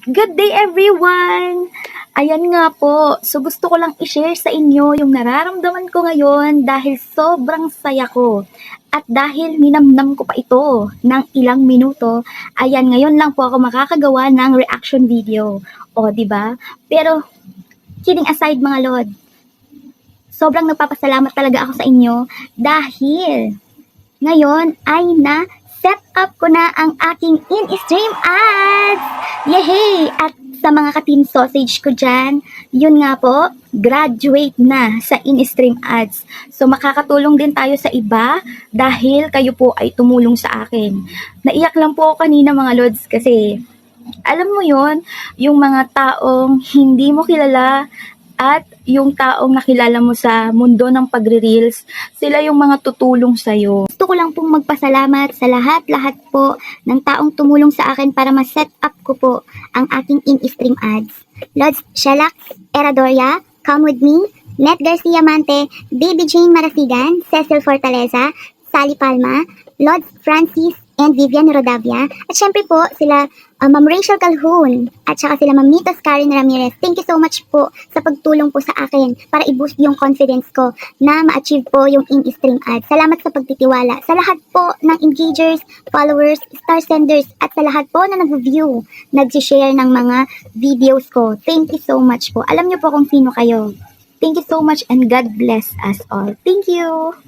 Good day everyone! Ayan nga po, so gusto ko lang i-share sa inyo yung nararamdaman ko ngayon dahil sobrang saya ko. At dahil ninamnam ko pa ito ng ilang minuto, ayan ngayon lang po ako makakagawa ng reaction video. O, di ba? Pero, kidding aside mga lord, sobrang nagpapasalamat talaga ako sa inyo dahil ngayon ay na-set up ko na ang aking in-stream ads! Yehey! At sa mga ka-team sausage ko dyan, yun nga po, graduate na sa in-stream ads. So makakatulong din tayo sa iba dahil kayo po ay tumulong sa akin. Naiyak lang po ako kanina mga lods kasi alam mo yon, yung mga taong hindi mo kilala at yung taong nakilala mo sa mundo ng pagre-reels, sila yung mga tutulong sa'yo. Gusto ko lang pong magpasalamat sa lahat-lahat po ng taong tumulong sa akin para ma-set up ko po ang aking in-stream ads. Lods Shelak, Eradoria, Come With Me, Net Garcia Mante, Baby Jane Marasigan, Cecil Fortaleza, Sally Palma, Lods Francis, and Vivian Rodavia. At syempre po, sila Ma'am Rachel Calhoun at saka sila Ma'am Nitos Karen Ramirez. Thank you so much po sa pagtulong po sa akin para i-boost yung confidence ko na ma-achieve po yung in-stream ads. Salamat sa pagtitiwala. Sa lahat po ng engagers, followers, star senders, at sa lahat po na nag-view, nag-share ng mga videos ko. Thank you so much po. Alam niyo po kung sino kayo. Thank you so much and God bless us all. Thank you!